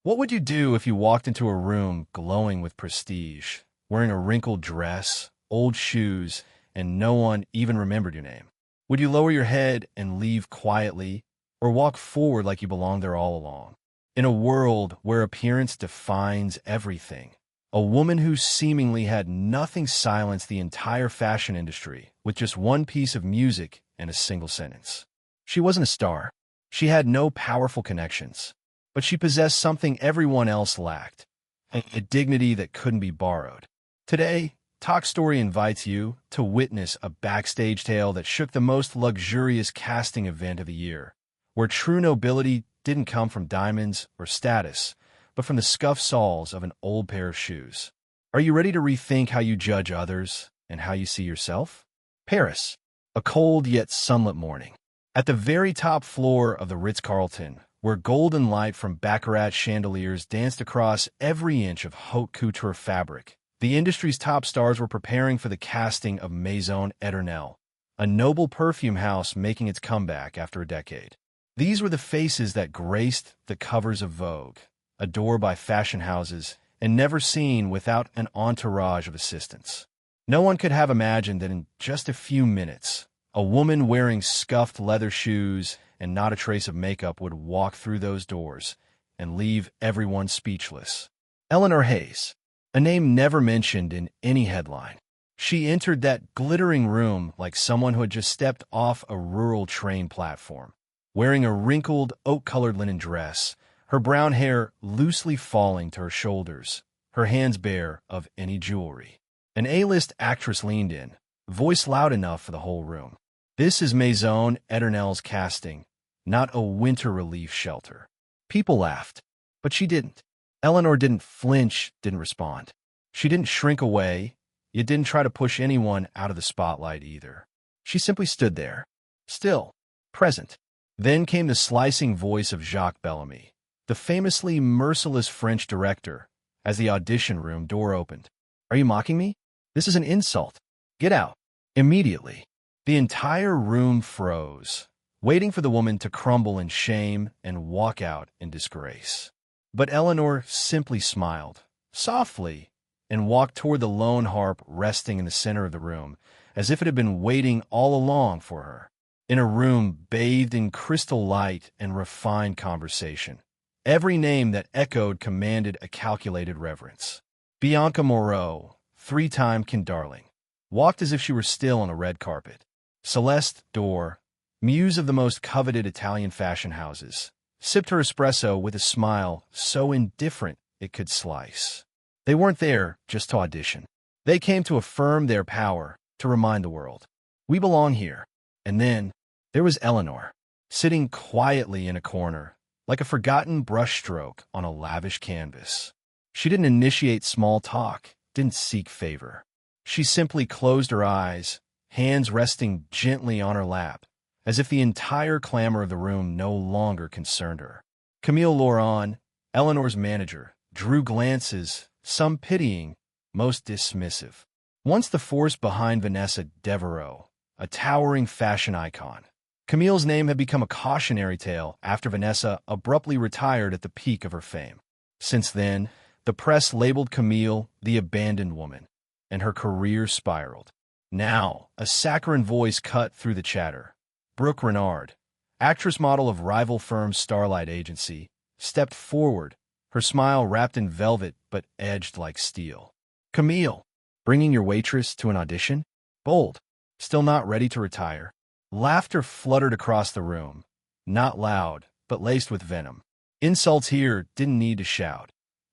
What would you do if you walked into a room glowing with prestige, wearing a wrinkled dress, old shoes, and no one even remembered your name? Would you lower your head and leave quietly, or walk forward like you belonged there all along? In a world where appearance defines everything, a woman who seemingly had nothing silenced the entire fashion industry with just one piece of music and a single sentence. She wasn't a star. She had no powerful connections. But she possessed something everyone else lacked, a dignity that couldn't be borrowed. Today, Toch Story invites you to witness a backstage tale that shook the most luxurious casting event of the year, where true nobility didn't come from diamonds or status, but from the scuffed soles of an old pair of shoes. Are you ready to rethink how you judge others and how you see yourself? Paris, a cold yet sunlit morning. At the very top floor of the Ritz-Carlton, where golden light from baccarat chandeliers danced across every inch of haute couture fabric, the industry's top stars were preparing for the casting of Maison Eternelle, a noble perfume house making its comeback after a decade. These were the faces that graced the covers of Vogue, adored by fashion houses and never seen without an entourage of assistants. No one could have imagined that in just a few minutes, a woman wearing scuffed leather shoes and not a trace of makeup would walk through those doors and leave everyone speechless. Eleanor Hayes, a name never mentioned in any headline. She entered that glittering room like someone who had just stepped off a rural train platform, wearing a wrinkled, oak-colored linen dress, her brown hair loosely falling to her shoulders, her hands bare of any jewelry. An A-list actress leaned in, voice loud enough for the whole room. "This is Maison Eternelle's casting, not a winter relief shelter." People laughed, but she didn't. Eleanor didn't flinch, didn't respond. She didn't shrink away, yet didn't try to push anyone out of the spotlight either. She simply stood there, still, present. Then came the slicing voice of Jacques Bellamy, the famously merciless French director, as the audition room door opened. "Are you mocking me? This is an insult. Get out." Immediately, the entire room froze, waiting for the woman to crumble in shame and walk out in disgrace. But Eleanor simply smiled, softly, and walked toward the lone harp resting in the center of the room, as if it had been waiting all along for her. In a room bathed in crystal light and refined conversation, every name that echoed commanded a calculated reverence. Bianca Moreau, three-time Ken Darling, walked as if she were still on a red carpet. Celeste Dor, muse of the most coveted Italian fashion houses, sipped her espresso with a smile so indifferent it could slice. They weren't there just to audition. They came to affirm their power, to remind the world, "We belong here." And then there was Eleanor, sitting quietly in a corner, like a forgotten brushstroke on a lavish canvas. She didn't initiate small talk, didn't seek favor. She simply closed her eyes, hands resting gently on her lap, as if the entire clamor of the room no longer concerned her. Camille Laurent, Eleanor's manager, drew glances, some pitying, most dismissive. Once the force behind Vanessa Devereaux, a towering fashion icon, Camille's name had become a cautionary tale after Vanessa abruptly retired at the peak of her fame. Since then, the press labeled Camille the abandoned woman, and her career spiraled. Now, a saccharine voice cut through the chatter. Brooke Renard, actress model of rival firm Starlight Agency, stepped forward, her smile wrapped in velvet but edged like steel. "Camille, bringing your waitress to an audition? Bold, still not ready to retire." Laughter fluttered across the room, not loud, but laced with venom. Insults here didn't need to shout.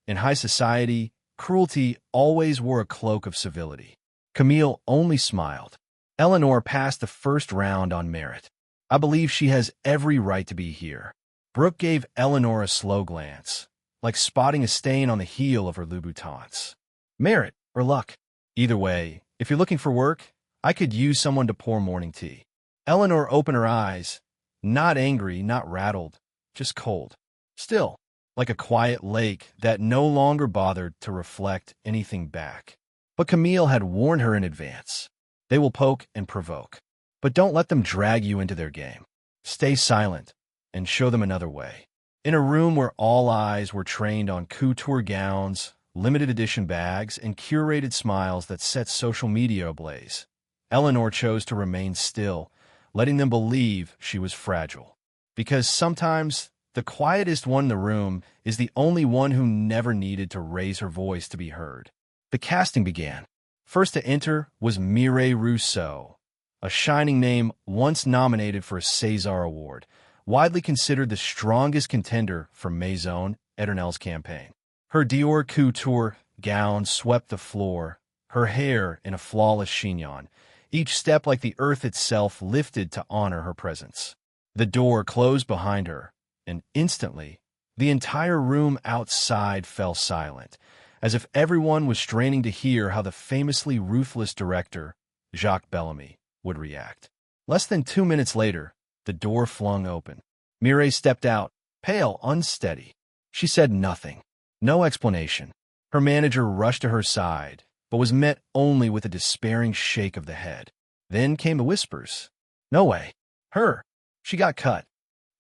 In high society, cruelty always wore a cloak of civility. Camille only smiled. Eleanor passed the first round on merit. "I believe she has every right to be here." Brooke gave Eleanor a slow glance, like spotting a stain on the heel of her Louboutins. "Merit or luck? Either way, if you're looking for work, I could use someone to pour morning tea." Eleanor opened her eyes, not angry, not rattled, just cold. Still, like a quiet lake that no longer bothered to reflect anything back. But Camille had warned her in advance. They will poke and provoke, but don't let them drag you into their game. Stay silent and show them another way. In a room where all eyes were trained on couture gowns, limited edition bags, and curated smiles that set social media ablaze, Eleanor chose to remain still, letting them believe she was fragile. Because sometimes the quietest one in the room is the only one who never needed to raise her voice to be heard. The casting began. First to enter was Mireille Rousseau, a shining name once nominated for a César Award, widely considered the strongest contender for Maison Eternelle's campaign. Her Dior couture gown swept the floor, her hair in a flawless chignon, each step like the earth itself lifted to honor her presence. The door closed behind her, and instantly, the entire room outside fell silent, as if everyone was straining to hear how the famously ruthless director, Jacques Bellamy, would react. Less than 2 minutes later, the door flung open. Mireille stepped out, pale, unsteady. She said nothing. No explanation. Her manager rushed to her side, but was met only with a despairing shake of the head. Then came the whispers. No way. Her. She got cut.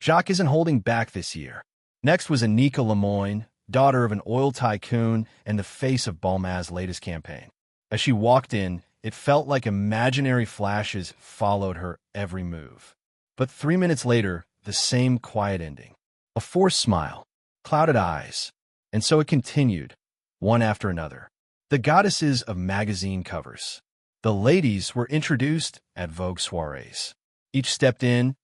Jacques isn't holding back this year. Next was Anika Lemoyne, daughter of an oil tycoon and the face of Balmain's latest campaign. As she walked in, it felt like imaginary flashes followed her every move. But 3 minutes later, the same quiet ending. A forced smile, clouded eyes, and so it continued, one after another. The goddesses of magazine covers. The ladies were introduced at Vogue soirees. Each stepped in,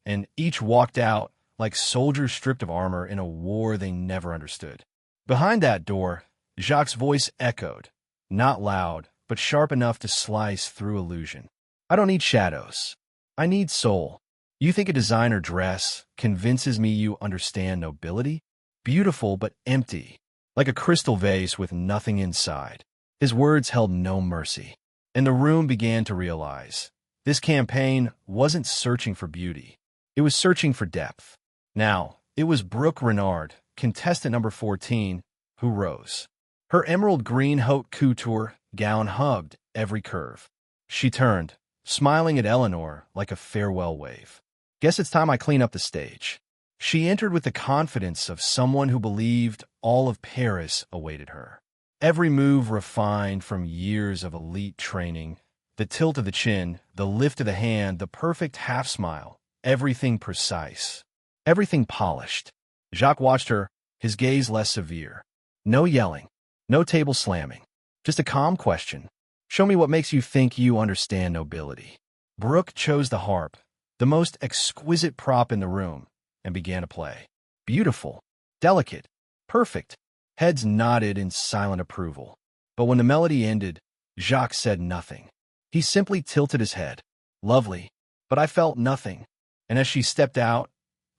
and each walked out like soldiers stripped of armor in a war they never understood. Behind that door, Jacques' voice echoed, not loud, but sharp enough to slice through illusion. I don't need shadows. I need soul. You think a designer dress convinces me you understand nobility? Beautiful but empty, like a crystal vase with nothing inside. His words held no mercy, and the room began to realize this campaign wasn't searching for beauty. It was searching for depth. Now, it was Brooke Renard, contestant number 14, who rose. Her emerald green haute couture gown hugged every curve. She turned, smiling at Eleanor like a farewell wave. Guess it's time I clean up the stage. She entered with the confidence of someone who believed all of Paris awaited her. Every move refined from years of elite training, the tilt of the chin, the lift of the hand, the perfect half-smile, everything precise, everything polished. Jacques watched her, his gaze less severe. No yelling, no table slamming, just a calm question. Show me what makes you think you understand nobility. Brooke chose the harp, the most exquisite prop in the room, and began to play. Beautiful, delicate, perfect. Heads nodded in silent approval. But when the melody ended, Jacques said nothing. He simply tilted his head. Lovely, but I felt nothing. And as she stepped out,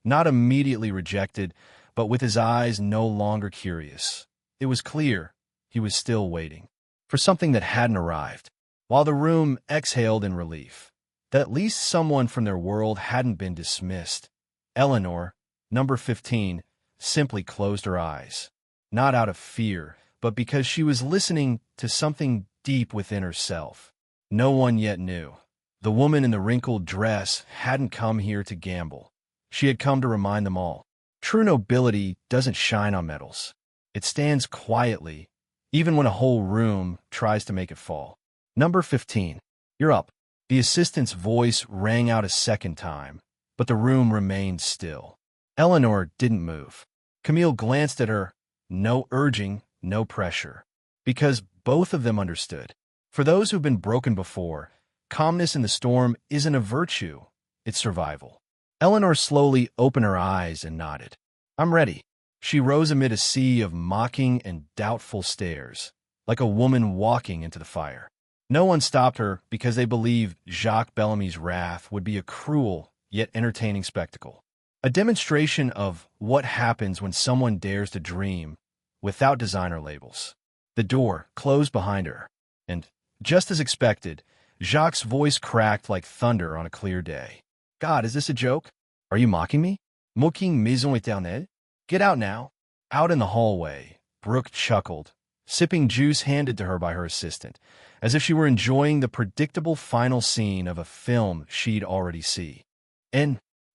not immediately rejected, but with his eyes no longer curious, it was clear he was still waiting for something that hadn't arrived. While the room exhaled in relief, that at least someone from their world hadn't been dismissed, Eleanor, number 15, simply closed her eyes. Not out of fear, but because she was listening to something deep within herself. No one yet knew. The woman in the wrinkled dress hadn't come here to gamble. She had come to remind them all. True nobility doesn't shine on medals. It stands quietly, even when a whole room tries to make it fall. Number 15, you're up. The assistant's voice rang out a second time, but the room remained still. Eleanor didn't move. Camille glanced at her. No urging, no pressure. Because both of them understood. For those who've been broken before, calmness in the storm isn't a virtue, it's survival. Eleanor slowly opened her eyes and nodded. I'm ready. She rose amid a sea of mocking and doubtful stares, like a woman walking into the fire. No one stopped her because they believed Jacques Bellamy's wrath would be a cruel yet entertaining spectacle. A demonstration of what happens when someone dares to dream without designer labels. The door closed behind her, and, just as expected, Jacques' voice cracked like thunder on a clear day. God, is this a joke? Are you mocking me? Mocking Maison Eternelle? Get out now. Out in the hallway, Brooke chuckled, sipping juice handed to her by her assistant, as if she were enjoying the predictable final scene of a film she'd already seen.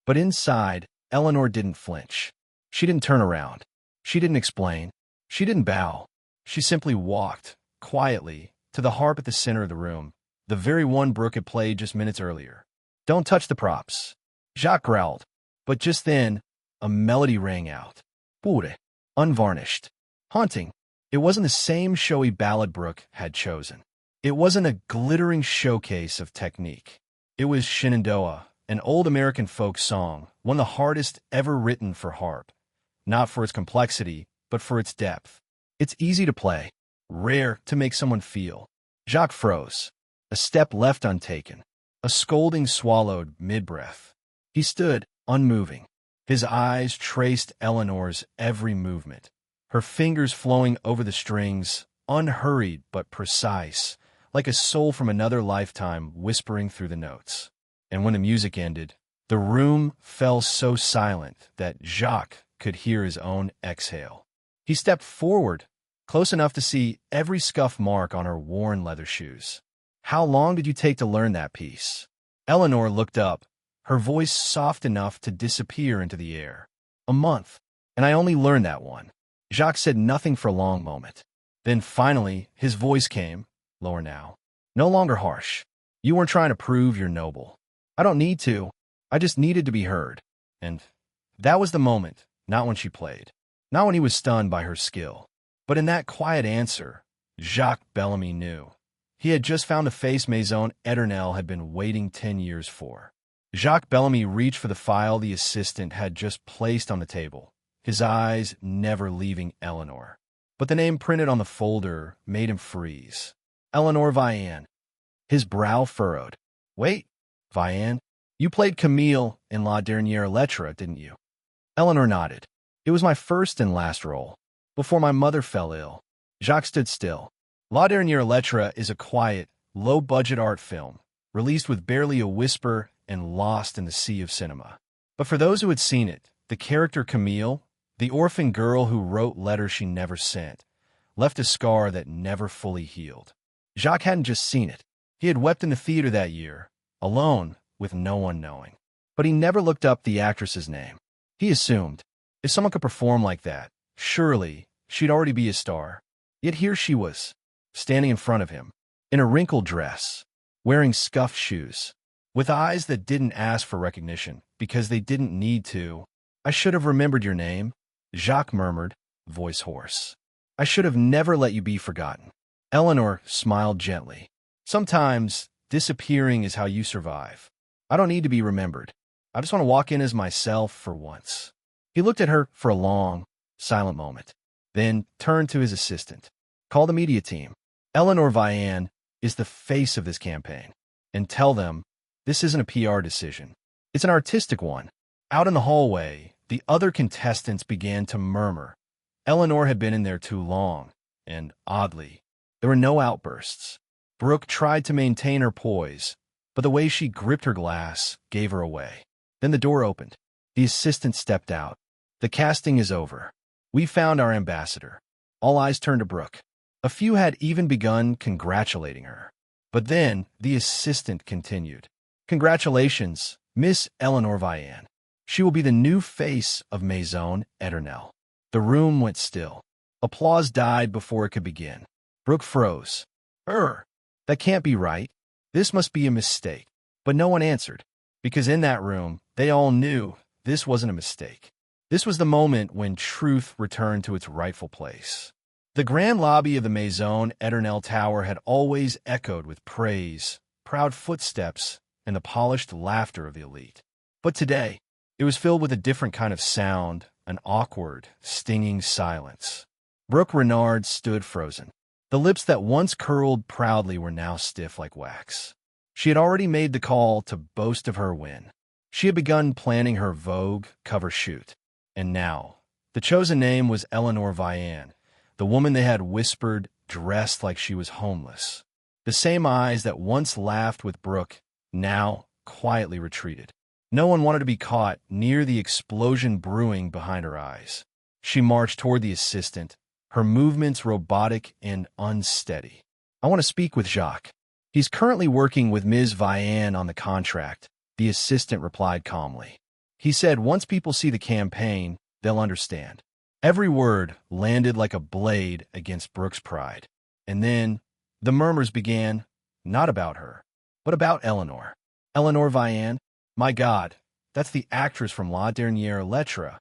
But inside, Eleanor didn't flinch. She didn't turn around. She didn't explain. She didn't bow. She simply walked, quietly, to the harp at the center of the room, the very one Brooke had played just minutes earlier. "Don't touch the props," Jacques growled. But just then, a melody rang out. Pure, unvarnished, haunting. It wasn't the same showy ballad Brooke had chosen. It wasn't a glittering showcase of technique. It was Shenandoah, an old American folk song, one of the hardest ever written for harp. Not for its complexity, but for its depth. It's easy to play, rare to make someone feel. Jacques froze, a step left untaken, a scolding swallowed mid-breath. He stood, unmoving. His eyes traced Eleanor's every movement, her fingers flowing over the strings, unhurried but precise, like a soul from another lifetime whispering through the notes. And when the music ended, the room fell so silent that Jacques could hear his own exhale. He stepped forward, close enough to see every scuff mark on her worn leather shoes. "How long did you take to learn that piece?" Eleanor looked up, her voice soft enough to disappear into the air. "A month, and I only learned that one." Jacques said nothing for a long moment. Then finally, his voice came, lower now, no longer harsh. "You weren't trying to prove you're noble." "I don't need to. I just needed to be heard." And that was the moment, not when she played, not when he was stunned by her skill. But in that quiet answer, Jacques Bellamy knew. He had just found a face Maison Eternelle had been waiting 10 years for. Jacques Bellamy reached for the file the assistant had just placed on the table, his eyes never leaving Eleanor. But the name printed on the folder made him freeze. Eleanor Vian. His brow furrowed. "Wait, Vian, you played Camille in La Dernière Lettre, didn't you?" Eleanor nodded. "It was my first and last role, before my mother fell ill." Jacques stood still. La Dernière Lettre is a quiet, low-budget art film, released with barely a whisper and lost in the sea of cinema. But for those who had seen it, the character Camille, the orphan girl who wrote letters she never sent, left a scar that never fully healed. Jacques hadn't just seen it. He had wept in the theater that year, alone, with no one knowing. But he never looked up the actress's name. He assumed, if someone could perform like that, surely she'd already be a star. Yet here she was, standing in front of him, in a wrinkled dress, wearing scuffed shoes, with eyes that didn't ask for recognition because they didn't need to. "I should have remembered your name," Jacques murmured, voice hoarse. "I should have never let you be forgotten." Eleanor smiled gently. "Sometimes disappearing is how you survive. I don't need to be remembered. I just want to walk in as myself for once." He looked at her for a long, silent moment, then turned to his assistant. "Call the media team. Eleanor Vian is the face of this campaign. And tell them this isn't a PR decision. It's an artistic one." Out in the hallway, the other contestants began to murmur. Eleanor had been in there too long, and oddly, there were no outbursts. Brooke tried to maintain her poise, but the way she gripped her glass gave her away. Then the door opened. The assistant stepped out. "The casting is over. We found our ambassador." All eyes turned to Brooke. A few had even begun congratulating her. But then the assistant continued. "Congratulations, Miss Eleanor Vian. She will be the new face of Maison Eternelle." The room went still. Applause died before it could begin. Brooke froze. That can't be right. This must be a mistake." But no one answered, because in that room, they all knew this wasn't a mistake. This was the moment when truth returned to its rightful place. The grand lobby of the Maison Eternelle Tower had always echoed with praise, proud footsteps, and the polished laughter of the elite. But today, it was filled with a different kind of sound, an awkward, stinging silence. Brooke Renard stood frozen. The lips that once curled proudly were now stiff like wax. She had already made the call to boast of her win. She had begun planning her Vogue cover shoot. And now, the chosen name was Eleanor Vian, the woman they had whispered, dressed like she was homeless. The same eyes that once laughed with Brooke now quietly retreated. No one wanted to be caught near the explosion brewing behind her eyes. She marched toward the assistant, her movements robotic and unsteady. "I want to speak with Jacques. He's currently working with Ms. Vian on the contract," the assistant replied calmly. He said once people see the campaign, they'll understand. Every word landed like a blade against Brooke's pride. And then the murmurs began, not about her, but about Eleanor. Eleanor Vian? My God, that's the actress from La Dernière Lettre.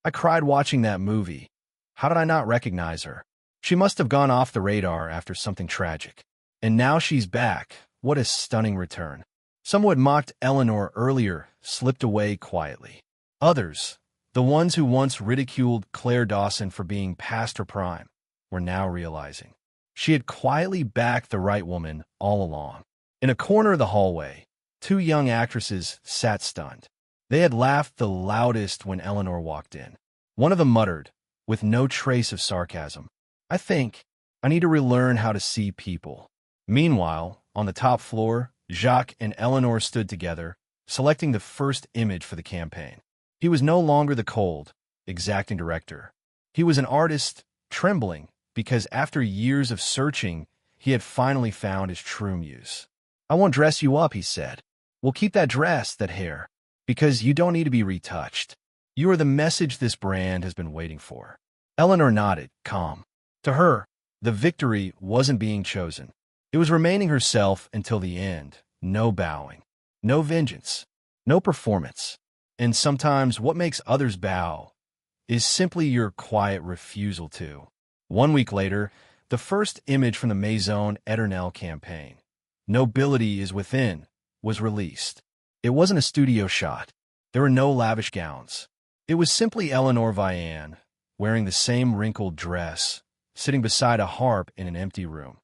I cried watching that movie. How did I not recognize her? She must have gone off the radar after something tragic. And now she's back. What a stunning return. Some who had mocked Eleanor earlier slipped away quietly. Others, the ones who once ridiculed Claire Dawson for being past her prime, were now realizing she had quietly backed the right woman all along. In a corner of the hallway, two young actresses sat stunned. They had laughed the loudest when Eleanor walked in. One of them muttered, with no trace of sarcasm, "I think I need to relearn how to see people." Meanwhile, on the top floor, Jacques and Eleanor stood together, selecting the first image for the campaign. He was no longer the cold, exacting director. He was an artist, trembling, because after years of searching, he had finally found his true muse. "I won't dress you up," he said. "We'll keep that dress, that hair, because you don't need to be retouched. You are the message this brand has been waiting for." Eleanor nodded, calm. To her, the victory wasn't being chosen. It was remaining herself until the end. No bowing, no vengeance, no performance. And sometimes what makes others bow is simply your quiet refusal to. 1 week later, the first image from the Maison Eternelle campaign, "Nobility is Within," was released. It wasn't a studio shot. There were no lavish gowns. It was simply Eleanor Vian, wearing the same wrinkled dress, sitting beside a harp in an empty room.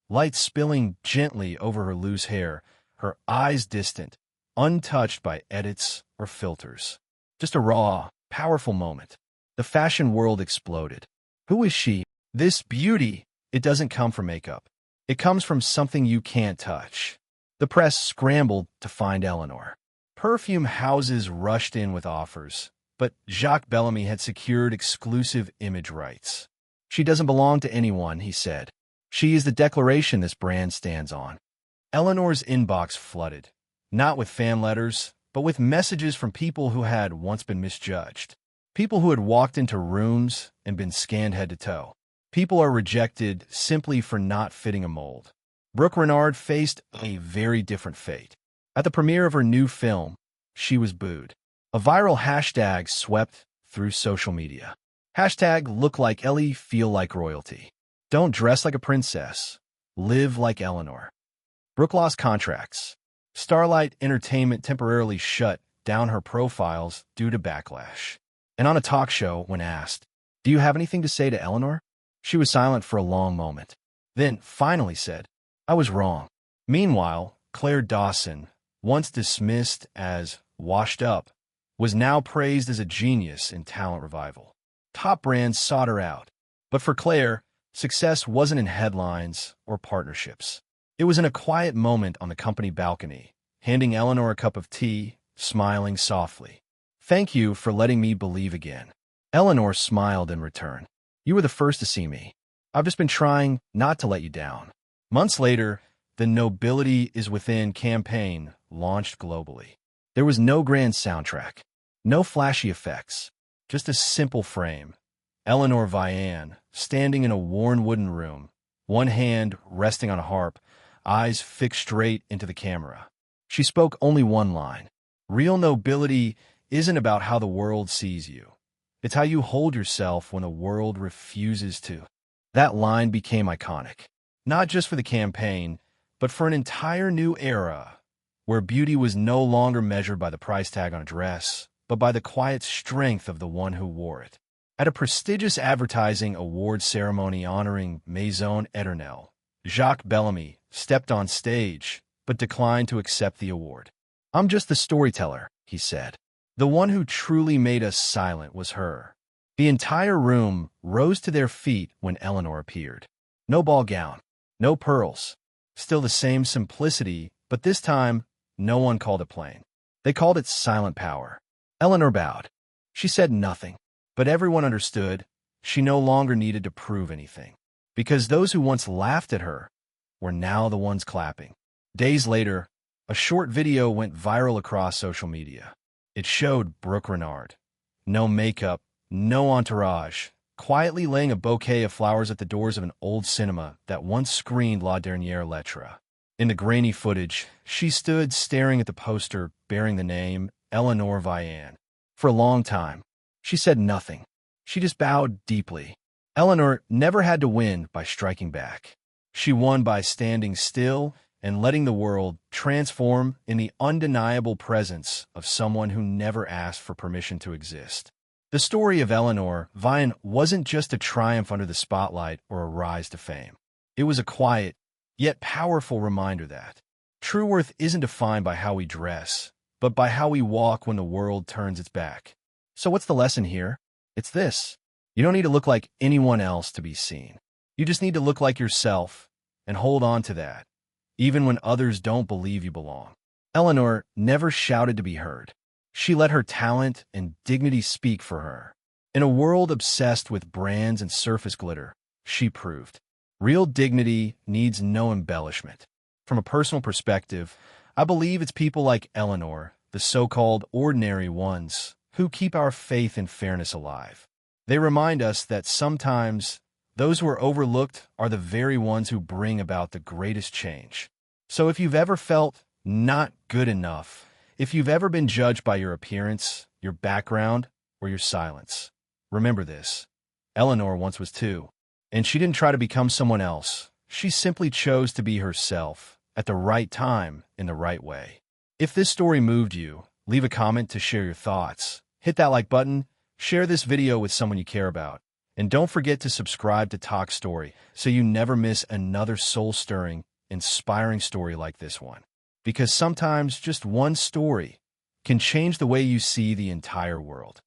Light spilling gently over her loose hair, her eyes distant, untouched by edits or filters. Just a raw, powerful moment. The fashion world exploded. Who is she? This beauty, it doesn't come from makeup. It comes from something you can't touch. The press scrambled to find Eleanor. Perfume houses rushed in with offers, but Jacques Bellamy had secured exclusive image rights. "She doesn't belong to anyone," he said. "She is the declaration this brand stands on." Eleanor's inbox flooded, not with fan letters, but with messages from people who had once been misjudged. People who had walked into rooms and been scanned head to toe. People are rejected simply for not fitting a mold. Brooke Renard faced a very different fate. At the premiere of her new film, she was booed. A viral hashtag swept through social media. Hashtag look like Ellie, feel like royalty. Don't dress like a princess. Live like Eleanor. Brooke lost contracts. Starlight Entertainment temporarily shut down her profiles due to backlash. And on a talk show, when asked, "Do you have anything to say to Eleanor?" she was silent for a long moment, then finally said, "I was wrong." Meanwhile, Claire Dawson, once dismissed as washed up, was now praised as a genius in talent revival. Top brands sought her out. But for Claire, success wasn't in headlines or partnerships. It was in a quiet moment on the company balcony, handing Eleanor a cup of tea, smiling softly. "Thank you for letting me believe again." Eleanor smiled in return. "You were the first to see me. I've just been trying not to let you down." Months later, the Nobility is Within campaign launched globally. There was no grand soundtrack, no flashy effects, just a simple frame. Eleanor Vian, standing in a worn wooden room, one hand resting on a harp, eyes fixed straight into the camera. She spoke only one line. "Real nobility isn't about how the world sees you. It's how you hold yourself when the world refuses to." That line became iconic, not just for the campaign, but for an entire new era, where beauty was no longer measured by the price tag on a dress, but by the quiet strength of the one who wore it. At a prestigious advertising award ceremony honoring Maison Eternelle, Jacques Bellamy stepped on stage, but declined to accept the award. "I'm just the storyteller," he said. "The one who truly made us silent was her." The entire room rose to their feet when Eleanor appeared. No ball gown, no pearls, still the same simplicity, but this time, no one called it plain. They called it silent power. Eleanor bowed. She said nothing, but everyone understood she no longer needed to prove anything, because those who once laughed at her were now the ones clapping. Days later, a short video went viral across social media. It showed Brooke Renard. No makeup, no entourage, quietly laying a bouquet of flowers at the doors of an old cinema that once screened La Dernière Lettre. In the grainy footage, she stood staring at the poster bearing the name Eleanor Vian. For a long time, she said nothing. She just bowed deeply. Eleanor never had to win by striking back. She won by standing still and letting the world transform in the undeniable presence of someone who never asked for permission to exist. The story of Eleanor Vian wasn't just a triumph under the spotlight or a rise to fame. It was a quiet, yet powerful reminder that true worth isn't defined by how we dress, but by how we walk when the world turns its back. So what's the lesson here? It's this. You don't need to look like anyone else to be seen. You just need to look like yourself and hold on to that, even when others don't believe you belong. Eleanor never shouted to be heard. She let her talent and dignity speak for her. In a world obsessed with brands and surface glitter, she proved real dignity needs no embellishment. From a personal perspective, I believe it's people like Eleanor, the so-called ordinary ones, who keep our faith in fairness alive. They remind us that sometimes those who are overlooked are the very ones who bring about the greatest change. So if you've ever felt not good enough, if you've ever been judged by your appearance, your background, or your silence, remember this. Eleanor once was too. And she didn't try to become someone else. She simply chose to be herself at the right time in the right way. If this story moved you, leave a comment to share your thoughts. Hit that like button, share this video with someone you care about, and don't forget to subscribe to Toch Story so you never miss another soul-stirring, inspiring story like this one. Because sometimes just one story can change the way you see the entire world.